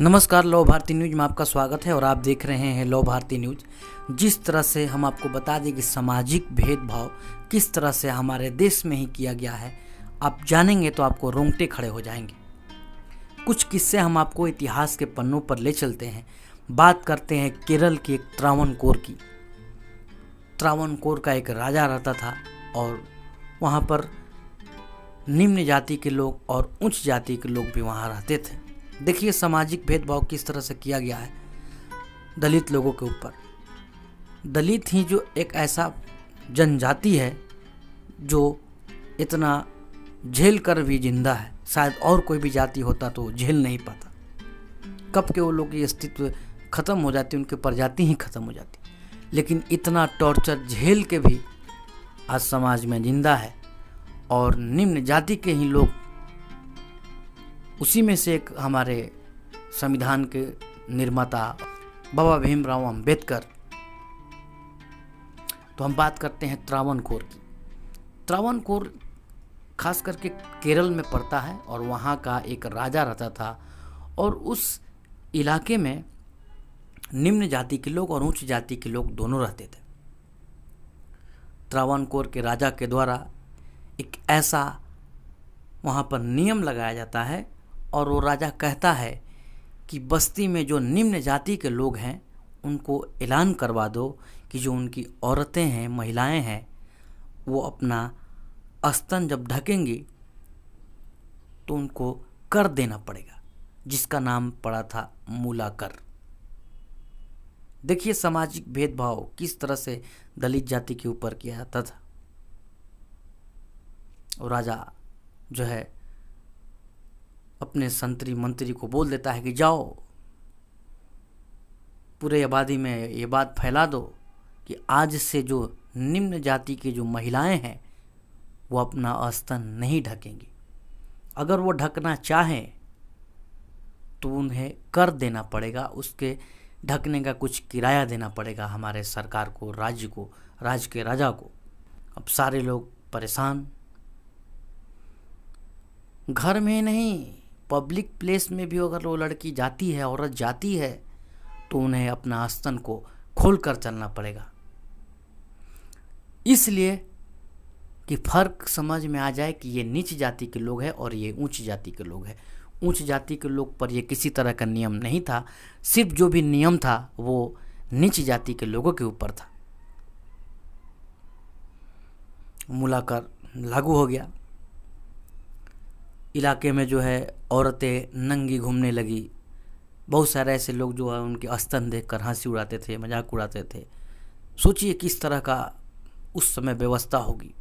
नमस्कार, love Bharti news में आपका स्वागत है और आप देख रहे हैं लव भारती न्यूज। जिस तरह से हम आपको बता दें कि सामाजिक भेदभाव किस तरह से हमारे देश में ही किया गया है, आप जानेंगे तो आपको रोंगटे खड़े हो जाएंगे। कुछ किस्से हम आपको इतिहास के पन्नों पर ले चलते हैं। बात करते हैं केरल की एक त्रावणकोर की। त्रावणकोर का एक राजा रहता था और वहाँ पर निम्न जाति के लोग और उच्च जाति के लोग भी वहाँ रहते थे। देखिए सामाजिक भेदभाव किस तरह से किया गया है दलित लोगों के ऊपर। दलित ही जो एक ऐसा जनजाति है जो इतना झेल कर भी जिंदा है, शायद और कोई भी जाति होता तो झेल नहीं पाता। कब के वो लोग की अस्तित्व खत्म हो जाती, उनकी प्रजाति ही खत्म हो जाती, लेकिन इतना टॉर्चर झेल के भी आज समाज में जिंदा है। और निम्न जाति के ही लोग, उसी में से एक हमारे संविधान के निर्माता बाबा भीमराव अंबेडकर। तो हम बात करते हैं त्रावणकोर की। त्रावणकोर खास करके केरल में पड़ता है और वहाँ का एक राजा रहता था और उस इलाके में निम्न जाति के लोग और उच्च जाति के लोग दोनों रहते थे। त्रावणकोर के राजा के द्वारा एक ऐसा वहाँ पर नियम लगाया जाता है और वो राजा कहता है कि बस्ती में जो निम्न जाति के लोग हैं उनको ऐलान करवा दो कि जो उनकी औरतें हैं, महिलाएं हैं, वो अपना स्तन जब ढकेंगी तो उनको कर देना पड़ेगा, जिसका नाम पड़ा था मूला कर। देखिए सामाजिक भेदभाव किस तरह से दलित जाति के ऊपर किया जाता था। और राजा जो है अपने संतरी मंत्री को बोल देता है कि जाओ पूरे आबादी में ये बात फैला दो कि आज से जो निम्न जाति की जो महिलाएं हैं वो अपना स्तन नहीं ढकेंगी। अगर वो ढकना चाहें तो उन्हें कर देना पड़ेगा, उसके ढकने का कुछ किराया देना पड़ेगा हमारे सरकार को, राज्य को, राज्य के राजा को। अब सारे लोग परेशान। घर में नहीं, पब्लिक प्लेस में भी अगर वो लड़की जाती है, औरत जाती है, तो उन्हें अपना स्तन को खोल कर चलना पड़ेगा, इसलिए कि फर्क समझ में आ जाए कि ये नीच जाति के लोग हैं और ये उच्च जाति के लोग हैं। उच्च जाति के लोग पर ये किसी तरह का नियम नहीं था, सिर्फ जो भी नियम था वो नीच जाति के लोगों के ऊपर था। मूलाकर लागू हो गया। इलाके में जो है औरतें नंगी घूमने लगी। बहुत सारे ऐसे लोग जो है उनके स्तन देखकर हंसी उड़ाते थे, मजाक उड़ाते थे। सोचिए किस तरह का उस समय व्यवस्था होगी,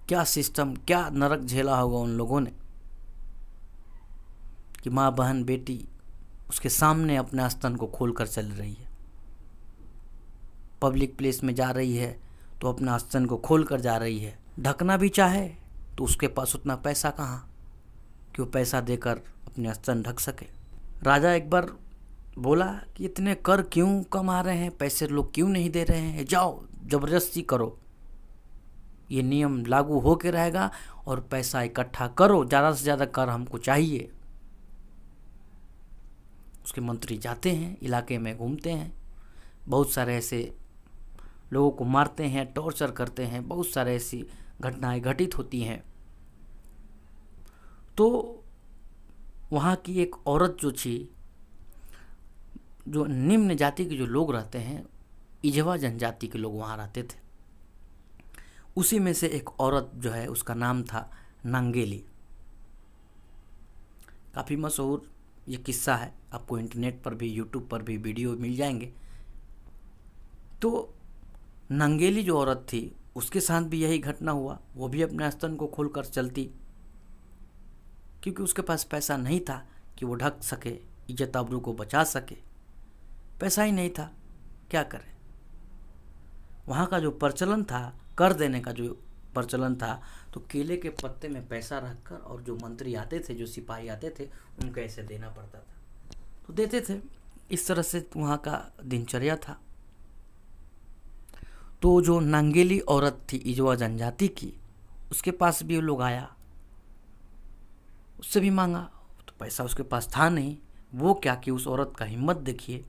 क्या सिस्टम, क्या नरक झेला होगा उन लोगों ने कि माँ, बहन, बेटी उसके सामने अपने स्तन को खोल कर चल रही है। पब्लिक प्लेस में जा रही है तो अपना स्तन को खोल कर जा रही है। ढकना भी चाहे तो उसके पास उतना पैसा कहाँ कि वो पैसा देकर अपने स्तन ढक सके। राजा एक बार बोला कि इतने कर क्यों कमा रहे हैं, पैसे लोग क्यों नहीं दे रहे हैं, जाओ जबरदस्ती करो, ये नियम लागू हो के रहेगा और पैसा इकट्ठा करो, ज़्यादा से ज़्यादा कर हमको चाहिए। उसके मंत्री जाते हैं, इलाके में घूमते हैं, बहुत सारे ऐसे लोगों को मारते हैं, टॉर्चर करते हैं, बहुत सारे ऐसी घटनाएं घटित होती हैं। तो वहाँ की एक औरत जो थी, जो निम्न जाति के जो लोग रहते हैं, इजवा जनजाति के लोग वहाँ रहते थे, उसी में से एक औरत जो है उसका नाम था नांगेली। काफ़ी मशहूर ये किस्सा है, आपको इंटरनेट पर भी, यूट्यूब पर भी वीडियो मिल जाएंगे। तो नांगेली जो औरत थी उसके साथ भी यही घटना हुआ। वो भी अपने स्तन को खोलकर चलती, क्योंकि उसके पास पैसा नहीं था कि वो ढक सके, इज्जत आबरू को बचा सके। पैसा ही नहीं था, क्या करे। वहाँ का जो प्रचलन था, कर देने का जो प्रचलन था, तो केले के पत्ते में पैसा रखकर और जो मंत्री आते थे, जो सिपाही आते थे, उनको ऐसे देना पड़ता था, तो देते थे। इस तरह से वहाँ का दिनचर्या था। तो जो नांगेली औरत थी इजवा जनजाति की, उसके पास भी वो लोग आया, उससे भी मांगा, तो पैसा उसके पास था नहीं। वो क्या कि उस औरत का हिम्मत देखिए,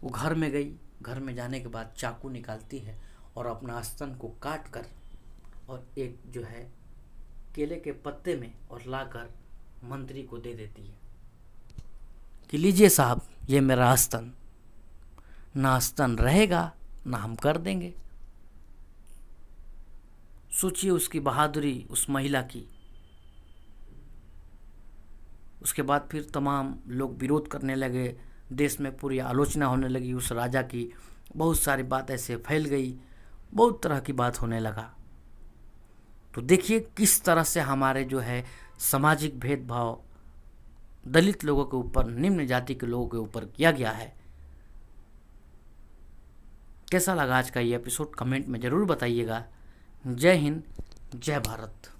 वो घर में गई, घर में जाने के बाद चाकू निकालती है और अपना स्तन को काट कर और एक जो है केले के पत्ते में और लाकर मंत्री को दे देती है कि लीजिए साहब, ये मेरा स्तन, ना स्तन रहेगा ना हम कर देंगे। सोचिए उसकी बहादुरी, उस महिला की। उसके बाद फिर तमाम लोग विरोध करने लगे, देश में पूरी आलोचना होने लगी उस राजा की, बहुत सारी बात ऐसे फैल गई, बहुत तरह की बात होने लगा। तो देखिए किस तरह से हमारे जो है सामाजिक भेदभाव दलित लोगों के ऊपर, निम्न जाति के लोगों के ऊपर किया गया है। कैसा लगा आज का ये एपिसोड, कमेंट में ज़रूर बताइएगा। जय हिंद, जय भारत।